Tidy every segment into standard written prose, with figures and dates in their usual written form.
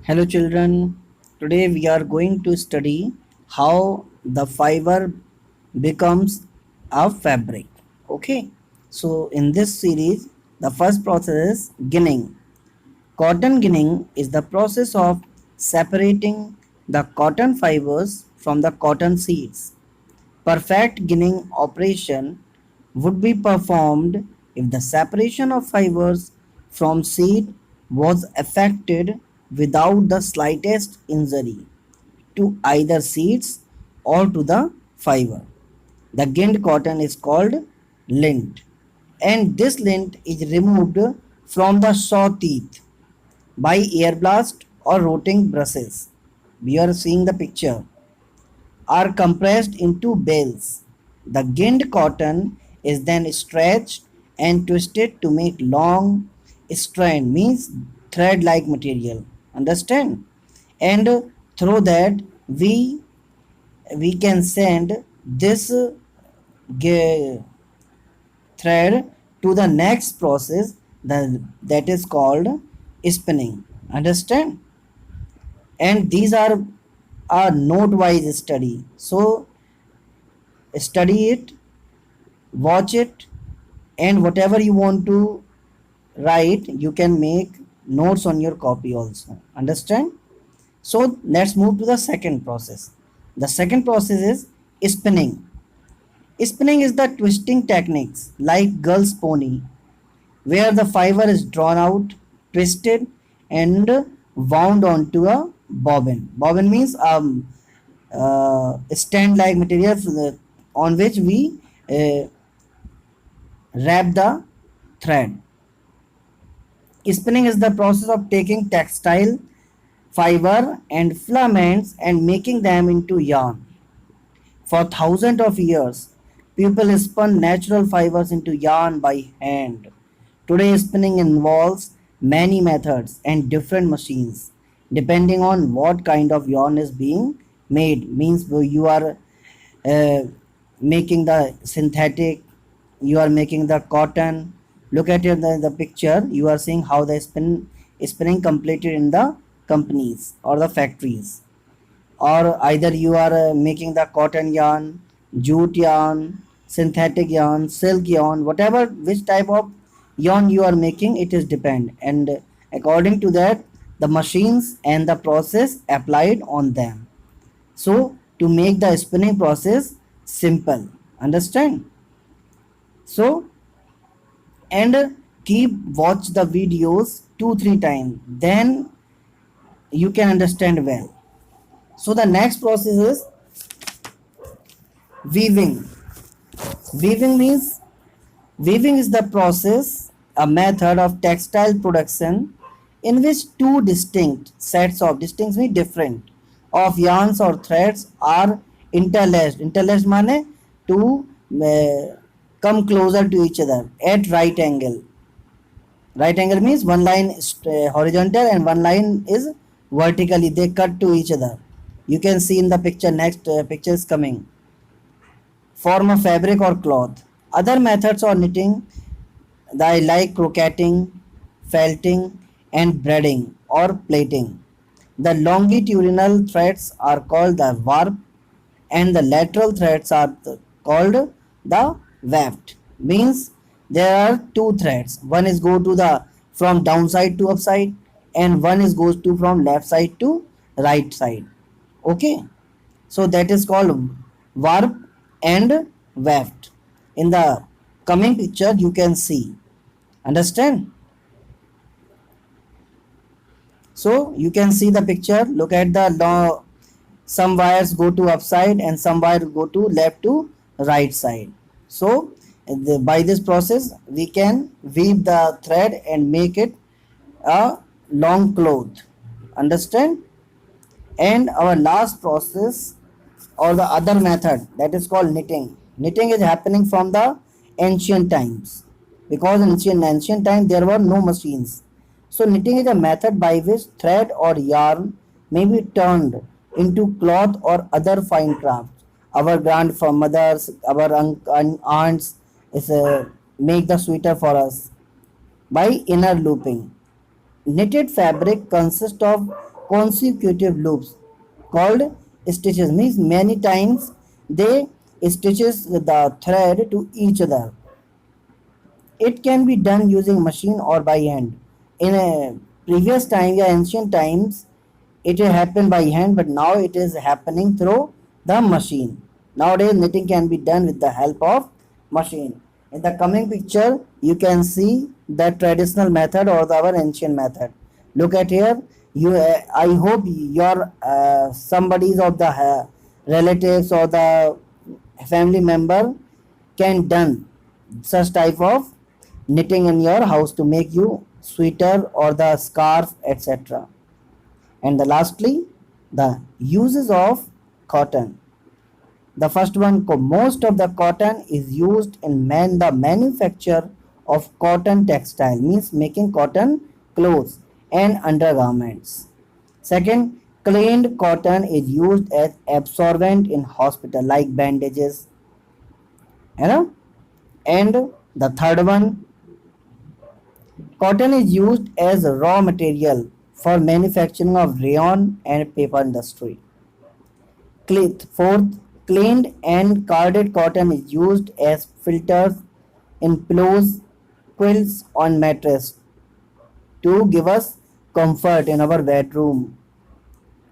Hello children, today we are going to study how the fiber becomes a fabric. Okay, so in this series, the first process is ginning. Cotton ginning is the process of separating the cotton fibers from the cotton seeds. Perfect ginning operation would be performed if the separation of fibers from seed was effected without the slightest injury to either seeds or to the fiber. The ginned cotton is called lint, and this lint is removed from the saw teeth by air blast or rotting brushes. We are seeing the picture are compressed into bales. The ginned cotton is then stretched and twisted to make long strand, means thread like material. Understand? And through that we can send this thread to the next process that is called spinning. Understand? And these are a note wise study. So study it, watch it, and whatever you want to write, you can make notes on your copy also. Understand? So let's move to the second process. The second process is spinning. Spinning is the twisting techniques like girl's pony, where the fiber is drawn out, twisted, and wound onto a bobbin. Bobbin means stand like material on which we uh, wrap the thread. Spinning is the process of taking textile fiber and filaments and making them into yarn. For thousands of years, people spun natural fibers into yarn by hand. Today, spinning involves many methods and different machines, depending on what kind of yarn is being made. Means you are uh, making the synthetic, you are making the cotton. Look at the picture. You are seeing how the spinning completed in the companies or the factories, or either you are making the cotton yarn, jute yarn, synthetic yarn, silk yarn, whatever which type of yarn you are making, it is depend, and according to that the machines and the process applied on them. So to make the spinning process simple, understand? So and keep watch the videos 2 3 times, then you can understand well. So the next process is weaving. Weaving is the process, a method of textile production in which two distinct sets of distinct means different of yarns or threads are interlaced. Interlaced means to come closer to each other at right angle. Right angle means one line is horizontal and one line is vertically. They cut to each other. You can see in the picture. Next picture is coming. Form a fabric or cloth. Other methods of knitting, they like crocheting, felting, and braiding or plaiting. The longitudinal threads are called the warp, and the lateral threads are called the weft. Means there are two threads. One is go to the from downside to upside, and one is goes to from left side to right side. Okay, so that is called warp and weft. In the coming picture you can see. Understand? So you can see the picture. Look at the some wires go to upside and some wires go to left to right side. So by this process we can weave the thread and make it a long cloth. Understand? And our last process or the other method, that is called knitting. Knitting is happening from the ancient times, because in ancient time there were no machines. So knitting is a method by which thread or yarn may be turned into cloth or other fine crafts. Our grandmothers, our aunts is make the sweater for us by inner looping. Knitted fabric consists of consecutive loops called stitches, means many times they stitches the thread to each other. It can be done using machine or by hand. In a previous time, yeah, ancient times, it happened by hand, but now it is happening through the machine. Nowadays, knitting can be done with the help of machine. In the coming picture, you can see the traditional method or our ancient method. Look at here. You, I hope your somebody's of the relatives or the family member can done such type of knitting in your house to make you sweater or the scarf, etc. And the lastly, the uses of cotton. The first one, most of the cotton is used in the manufacture of cotton textile, means making cotton clothes and undergarments. Second, cleaned cotton is used as absorbent in hospital like bandages, you know. And the third one, cotton is used as a raw material for manufacturing of rayon and paper industry. Fourth, cleaned and carded cotton is used as filters in pillows, quilts, on mattress to give us comfort in our bedroom.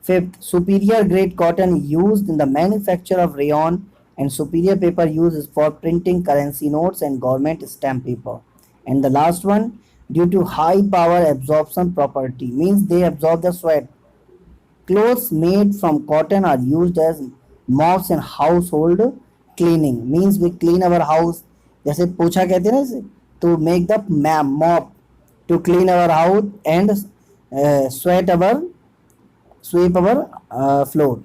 Fifth, superior grade cotton is used in the manufacture of rayon, and superior paper used is for printing currency notes and government stamp paper. And the last one, due to high power absorption property, means they absorb the sweat. Clothes made from cotton are used as mops in household cleaning, means we clean our house, जैसे पोछा कहते हैं ना इसे, to make the mop to clean our house and sweep our floor.